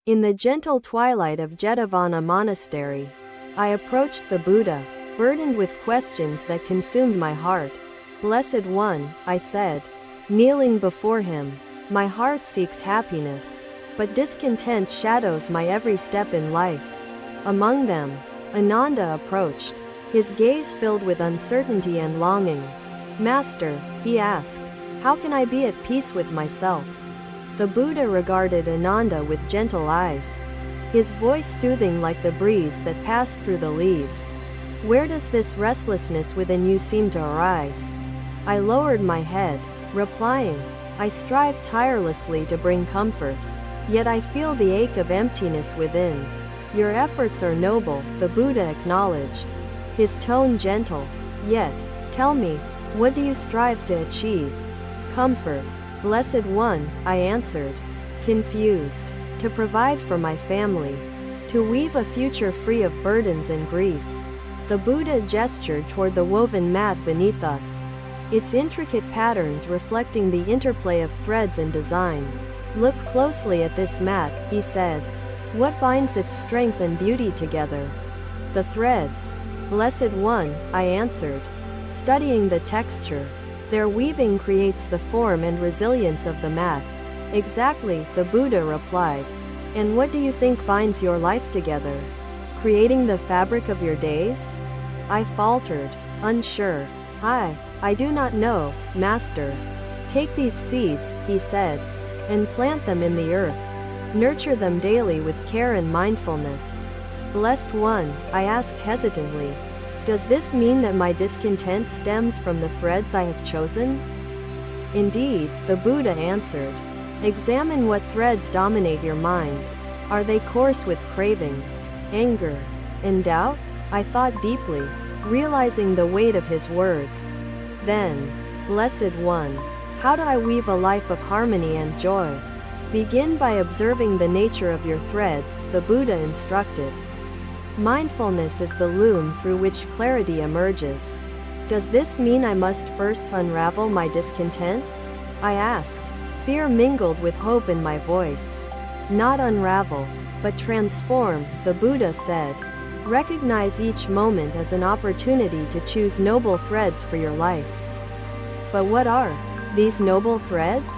In the gentle twilight of Jetavana Monastery, I approached the Buddha, burdened with questions that consumed my heart. "Blessed One," I said, kneeling before him, "my heart seeks happiness, but discontent shadows my every step in life." Among them, Ananda approached, his gaze filled with uncertainty and longing. "Master," he asked, "how can I be at peace with myself?" The Buddha regarded Ananda with gentle eyes, his voice soothing like the breeze that passed through the leaves. "Where does this restlessness within you seem to arise?" I lowered my head, replying, "I strive tirelessly to bring comfort, yet I feel the ache of emptiness within." "Your efforts are noble," the Buddha acknowledged, his tone gentle. "Yet, tell me, what do you strive to achieve?" "Comfort, Blessed One," I answered, confused. "To provide for my family, to weave a future free of burdens and grief." The Buddha gestured toward the woven mat beneath us, its intricate patterns reflecting the interplay of threads and design. "Look closely at this mat," he said. "What binds its strength and beauty together?" "The threads, Blessed One," I answered, studying the texture. "Their weaving creates the form and resilience of the mat." "Exactly," the Buddha replied. "And what do you think binds your life together? Creating the fabric of your days?" I faltered, unsure. I do not know, Master." "Take these seeds," he said, "and plant them in the earth. Nurture them daily with care and mindfulness." "Blessed One," I asked hesitantly, "does this mean that my discontent stems from the threads I have chosen?" "Indeed," the Buddha answered. "Examine what threads dominate your mind. Are they coarse with craving, anger, and doubt?" I thought deeply, realizing the weight of his words. Then, "Blessed One, how do I weave a life of harmony and joy?" "Begin by observing the nature of your threads," the Buddha instructed. "Mindfulness is the loom through which clarity emerges." "Does this mean I must first unravel my discontent?" I asked, fear mingled with hope in my voice. "Not unravel, but transform," the Buddha said. "Recognize each moment as an opportunity to choose noble threads for your life." "But what are these noble threads?"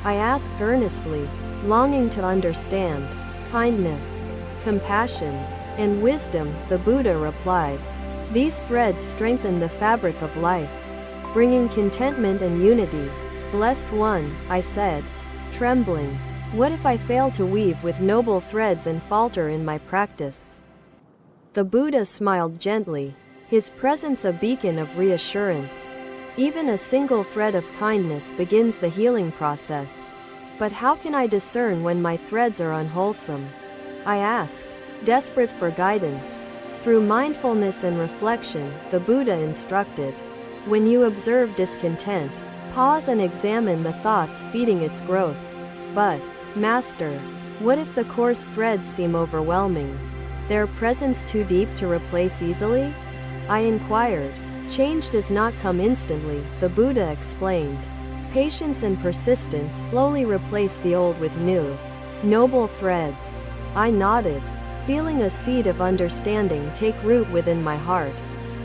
I asked earnestly, longing to understand. "Kindness, compassion, and wisdom," the Buddha replied. "These threads strengthen the fabric of life, bringing contentment and unity." "Blessed One," I said, trembling, "what if I fail to weave with noble threads and falter in my practice?" The Buddha smiled gently, his presence a beacon of reassurance. "Even a single thread of kindness begins the healing process. But how can I discern when my threads are unwholesome?" I asked, desperate for guidance. "Through mindfulness and reflection," the Buddha instructed. "When you observe discontent, pause and examine the thoughts feeding its growth." "But, Master, what if the coarse threads seem overwhelming? Their presence too deep to replace easily?" I inquired. "Change does not come instantly," the Buddha explained. "Patience and persistence slowly replace the old with new, noble threads." I nodded, feeling a seed of understanding take root within my heart.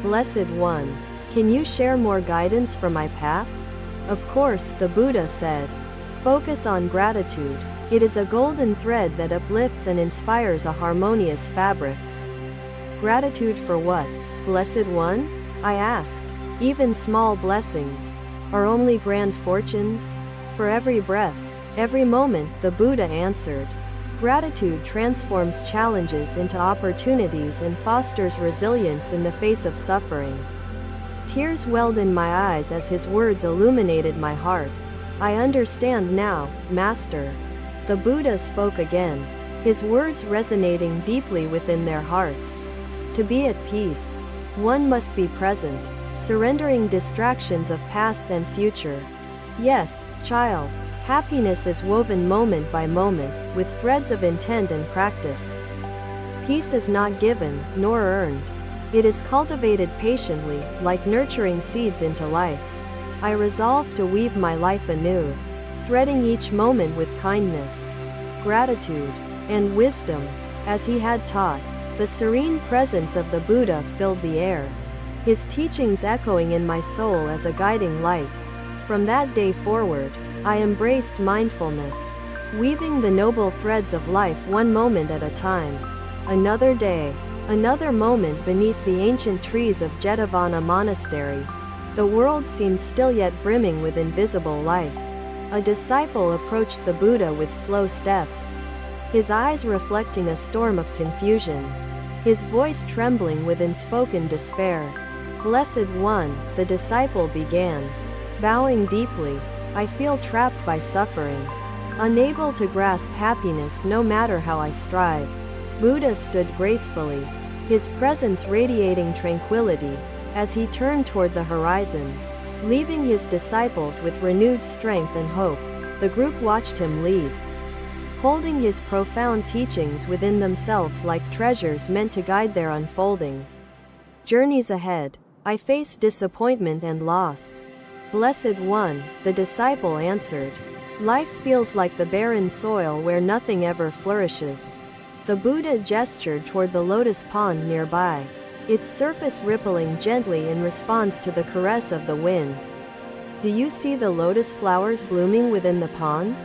"Blessed One, can you share more guidance for my path?" "Of course," the Buddha said. "Focus on gratitude. It is a golden thread that uplifts and inspires a harmonious fabric." "Gratitude for what, Blessed One?" I asked. "Even small blessings, or only grand fortunes?" "For every breath, every moment," the Buddha answered. "Gratitude transforms challenges into opportunities and fosters resilience in the face of suffering." Tears welled in my eyes as his words illuminated my heart. "I understand now, Master." The Buddha spoke again, his words resonating deeply within their hearts. "To be at peace, one must be present, surrendering distractions of past and future." "Yes, child, happiness is woven moment by moment, with threads of intent and practice. Peace is not given, nor earned. It is cultivated patiently, like nurturing seeds into life." I resolved to weave my life anew, threading each moment with kindness, gratitude, and wisdom. As he had taught, the serene presence of the Buddha filled the air, his teachings echoing in my soul as a guiding light. From that day forward, I embraced mindfulness, weaving the noble threads of life one moment at a time. Another day, another moment beneath the ancient trees of Jetavana Monastery. The world seemed still yet brimming with invisible life. A disciple approached the Buddha with slow steps, his eyes reflecting a storm of confusion, his voice trembling with unspoken despair. "Blessed One," the disciple began, bowing deeply, "I feel trapped by suffering, unable to grasp happiness no matter how I strive." Buddha stood gracefully, his presence radiating tranquility, as he turned toward the horizon, leaving his disciples with renewed strength and hope. The group watched him leave, holding his profound teachings within themselves like treasures meant to guide their unfolding journeys ahead. "I face disappointment and loss, Blessed One," the disciple answered. "Life feels like the barren soil where nothing ever flourishes." The Buddha gestured toward the lotus pond nearby, its surface rippling gently in response to the caress of the wind. "Do you see the lotus flowers blooming within the pond?"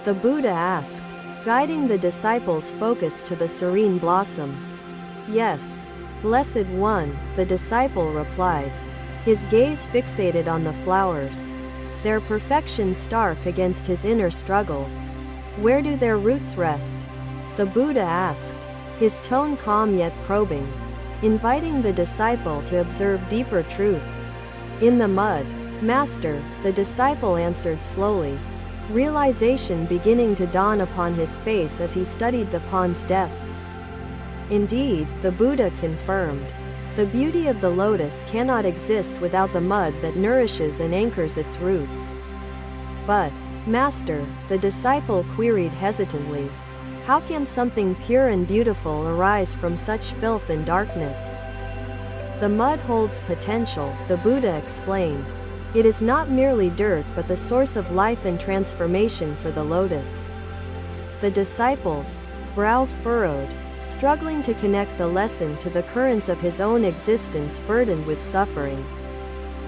the Buddha asked, guiding the disciples' focus to the serene blossoms. "Yes, Blessed One," the disciple replied, his gaze fixated on the flowers, their perfection stark against his inner struggles. "Where do their roots rest?" the Buddha asked, his tone calm yet probing, inviting the disciple to observe deeper truths. "In the mud, Master," the disciple answered slowly, realization beginning to dawn upon his face as he studied the pond's depths. "Indeed," the Buddha confirmed, "the beauty of the lotus cannot exist without the mud that nourishes and anchors its roots." "But, Master," the disciple queried hesitantly, "how can something pure and beautiful arise from such filth and darkness?" "The mud holds potential," the Buddha explained. "It is not merely dirt but the source of life and transformation for the lotus." The disciples, brow furrowed, struggling to connect the lesson to the currents of his own existence burdened with suffering.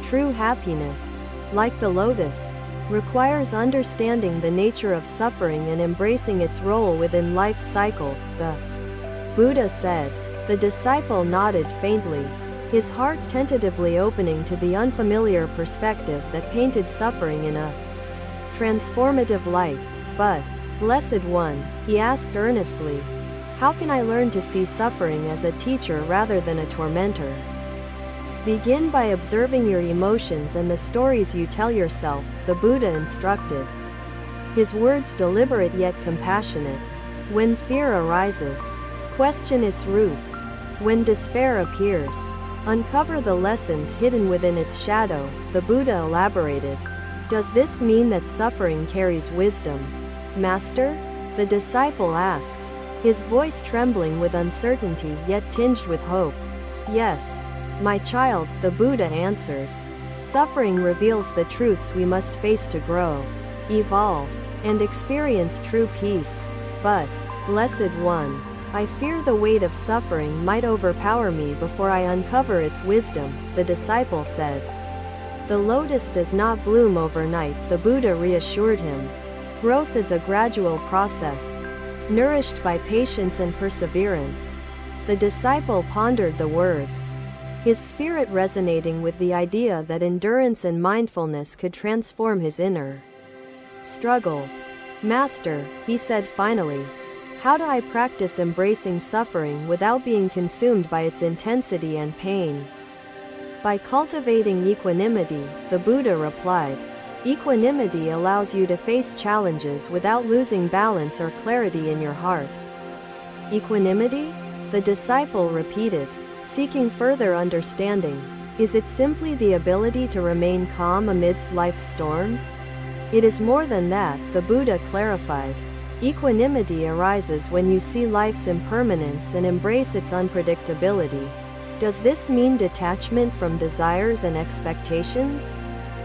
True happiness, like the lotus, requires understanding the nature of suffering and embracing its role within life's cycles, the Buddha said. The disciple nodded faintly, his heart tentatively opening to the unfamiliar perspective that painted suffering in a transformative light. "But, Blessed One," he asked earnestly, "how can I learn to see suffering as a teacher rather than a tormentor?" "Begin by observing your emotions and the stories you tell yourself," the Buddha instructed, his words deliberate yet compassionate. "When fear arises, question its roots. When despair appears, uncover the lessons hidden within its shadow," the Buddha elaborated. "Does this mean that suffering carries wisdom, Master?" the disciple asked, his voice trembling with uncertainty yet tinged with hope. "Yes, my child," the Buddha answered. "Suffering reveals the truths we must face to grow, evolve, and experience true peace. But, Blessed One, I fear the weight of suffering might overpower me before I uncover its wisdom," the disciple said. "The lotus does not bloom overnight," the Buddha reassured him. "Growth is a gradual process, nourished by patience and perseverance." The disciple pondered the words, his spirit resonating with the idea that endurance and mindfulness could transform his inner struggles. "Master," he said finally, "how do I practice embracing suffering without being consumed by its intensity and pain?" "By cultivating equanimity," the Buddha replied. "Equanimity allows you to face challenges without losing balance or clarity in your heart." "Equanimity?" the disciple repeated, seeking further understanding. "Is it simply the ability to remain calm amidst life's storms?" "It is more than that," the Buddha clarified. "Equanimity arises when you see life's impermanence and embrace its unpredictability." "Does this mean detachment from desires and expectations?"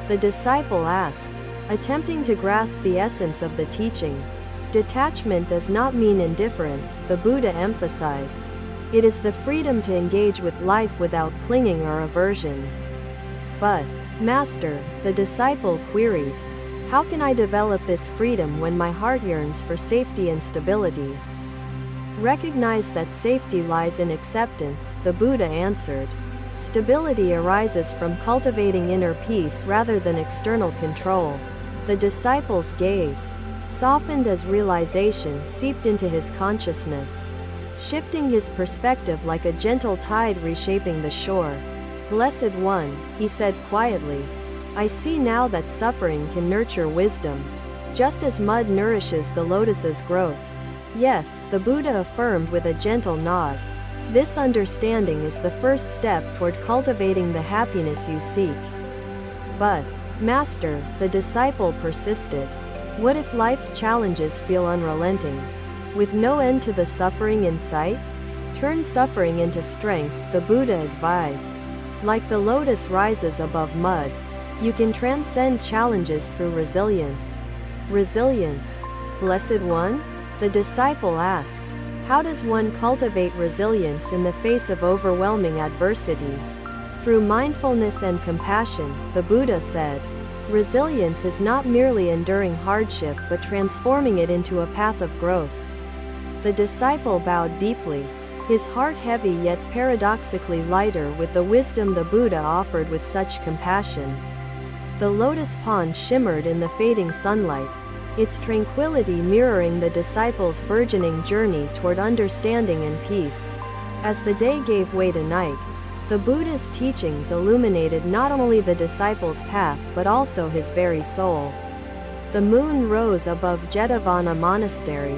the disciple asked, attempting to grasp the essence of the teaching. Detachment does not mean indifference, the Buddha emphasized. It is the freedom to engage with life without clinging or aversion. But, Master, the disciple queried, how can I develop this freedom when my heart yearns for safety and stability? Recognize that safety lies in acceptance, the Buddha answered. Stability arises from cultivating inner peace rather than external control. The disciple's gaze softened as realization seeped into his consciousness, shifting his perspective like a gentle tide reshaping the shore. Blessed One, he said quietly, I see now that suffering can nurture wisdom, just as mud nourishes the lotus's growth. Yes, the Buddha affirmed with a gentle nod. This understanding is the first step toward cultivating the happiness you seek. But, Master, the disciple persisted, what if life's challenges feel unrelenting, with no end to the suffering in sight? Turn suffering into strength, the Buddha advised. Like the lotus rises above mud, you can transcend challenges through resilience. Resilience, Blessed One? The disciple asked, how does one cultivate resilience in the face of overwhelming adversity? Through mindfulness and compassion, the Buddha said. Resilience is not merely enduring hardship but transforming it into a path of growth. The disciple bowed deeply, his heart heavy yet paradoxically lighter with the wisdom the Buddha offered with such compassion. The lotus pond shimmered in the fading sunlight, its tranquility mirroring the disciple's burgeoning journey toward understanding and peace. As the day gave way to night, the Buddha's teachings illuminated not only the disciple's path but also his very soul. The moon rose above Jetavana Monastery,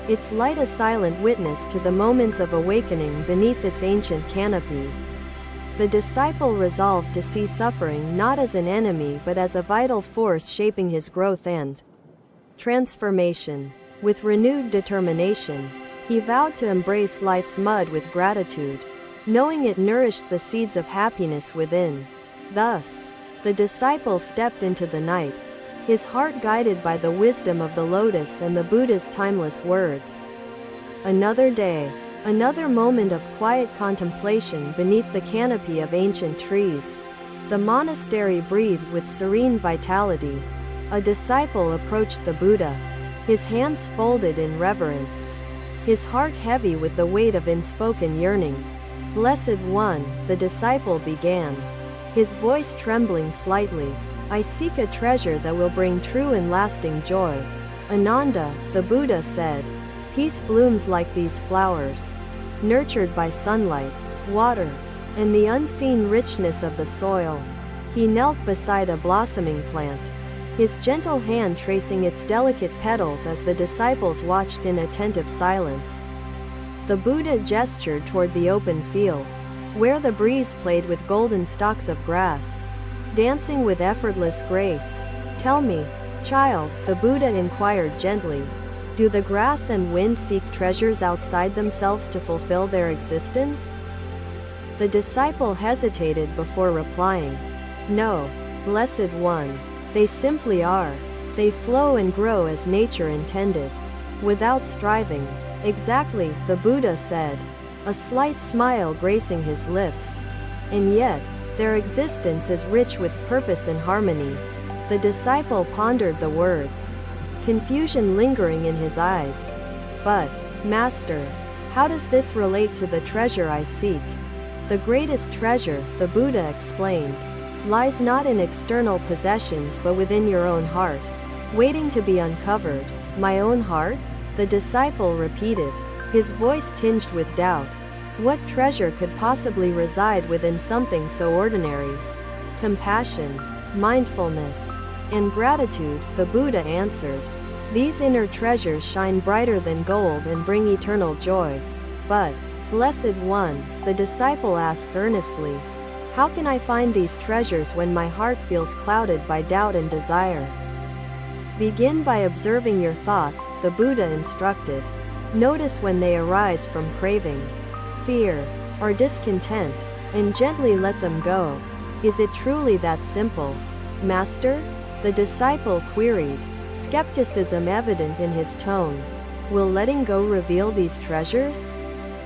its light a silent witness to the moments of awakening beneath its ancient canopy. The disciple resolved to see suffering not as an enemy but as a vital force shaping his growth and transformation. With renewed determination, he vowed to embrace life's mud with gratitude, knowing it nourished the seeds of happiness within. Thus, the disciple stepped into the night, his heart guided by the wisdom of the lotus and the Buddha's timeless words. Another day, another moment of quiet contemplation beneath the canopy of ancient trees. The monastery breathed with serene vitality. A disciple approached the Buddha, his hands folded in reverence, his heart heavy with the weight of unspoken yearning. Blessed One, the disciple began, his voice trembling slightly, I seek a treasure that will bring true and lasting joy. Ananda, the Buddha said, peace blooms like these flowers, nurtured by sunlight, water, and the unseen richness of the soil. He knelt beside a blossoming plant, his gentle hand tracing its delicate petals as the disciples watched in attentive silence. The Buddha gestured toward the open field, where the breeze played with golden stalks of grass, dancing with effortless grace. Tell me, child, the Buddha inquired gently, do the grass and wind seek treasures outside themselves to fulfill their existence? The disciple hesitated before replying, no, Blessed One. They simply are. They flow and grow as nature intended, without striving. Exactly, the Buddha said, a slight smile gracing his lips. And yet, their existence is rich with purpose and harmony. The disciple pondered the words, confusion lingering in his eyes. But, Master, how does this relate to the treasure I seek? The greatest treasure, the Buddha explained, lies not in external possessions but within your own heart, waiting to be uncovered. My own heart? The disciple repeated, his voice tinged with doubt. What treasure could possibly reside within something so ordinary? Compassion, mindfulness, and gratitude, the Buddha answered. These inner treasures shine brighter than gold and bring eternal joy. But, Blessed One, the disciple asked earnestly, how can I find these treasures when my heart feels clouded by doubt and desire? Begin by observing your thoughts, the Buddha instructed. Notice when they arise from craving, fear, or discontent, and gently let them go. Is it truly that simple? Master? The disciple queried, skepticism evident in his tone. Will letting go reveal these treasures?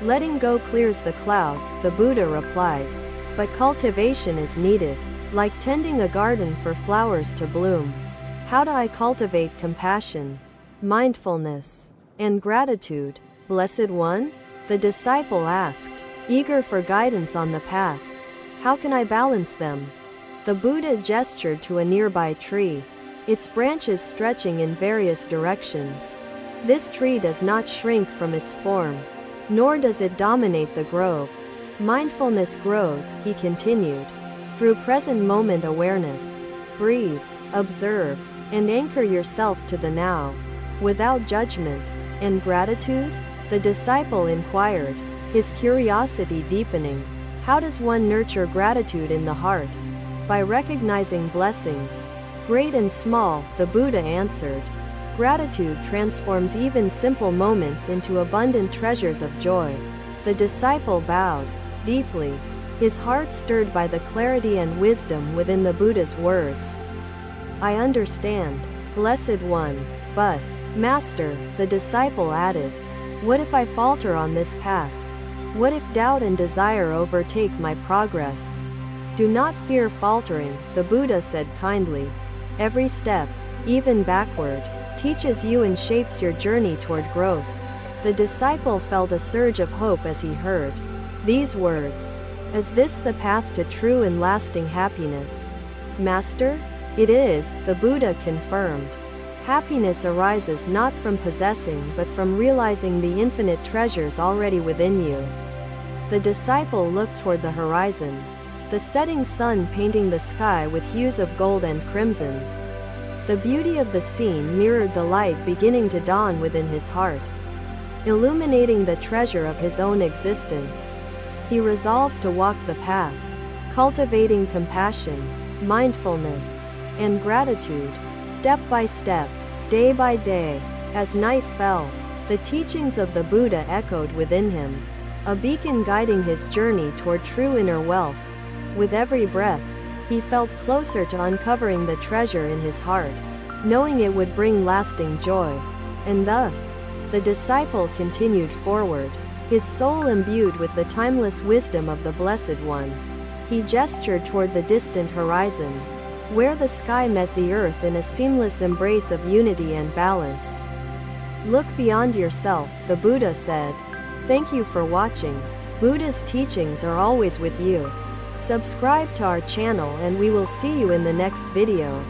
Letting go clears the clouds, the Buddha replied. But cultivation is needed, like tending a garden for flowers to bloom. How do I cultivate compassion, mindfulness, and gratitude, Blessed One? The disciple asked, eager for guidance on the path. How can I balance them? The Buddha gestured to a nearby tree, its branches stretching in various directions. This tree does not shrink from its form, nor does it dominate the grove. Mindfulness grows, he continued, through present moment awareness. Breathe, observe, and anchor yourself to the now, without judgment. And gratitude? The disciple inquired, his curiosity deepening. How does one nurture gratitude in the heart? By recognizing blessings, great and small, the Buddha answered. Gratitude transforms even simple moments into abundant treasures of joy. The disciple bowed, deeply, his heart stirred by the clarity and wisdom within the Buddha's words. I understand, Blessed One, but, Master, the disciple added, what if I falter on this path? What if doubt and desire overtake my progress? Do not fear faltering, the Buddha said kindly. Every step, even backward, teaches you and shapes your journey toward growth. The disciple felt a surge of hope as he heard these words. Is this the path to true and lasting happiness? Master? It is, the Buddha confirmed. Happiness arises not from possessing but from realizing the infinite treasures already within you. The disciple looked toward the horizon, the setting sun painting the sky with hues of gold and crimson. The beauty of the scene mirrored the light beginning to dawn within his heart, illuminating the treasure of his own existence. He resolved to walk the path, cultivating compassion, mindfulness, and gratitude, step by step, day by day. As night fell, the teachings of the Buddha echoed within him, a beacon guiding his journey toward true inner wealth. With every breath, he felt closer to uncovering the treasure in his heart, knowing it would bring lasting joy. And thus, the disciple continued forward, his soul imbued with the timeless wisdom of the Blessed One. He gestured toward the distant horizon, where the sky met the earth in a seamless embrace of unity and balance. Look beyond yourself, the Buddha said. Thank you for watching. Buddha's teachings are always with you. Subscribe to our channel and we will see you in the next video.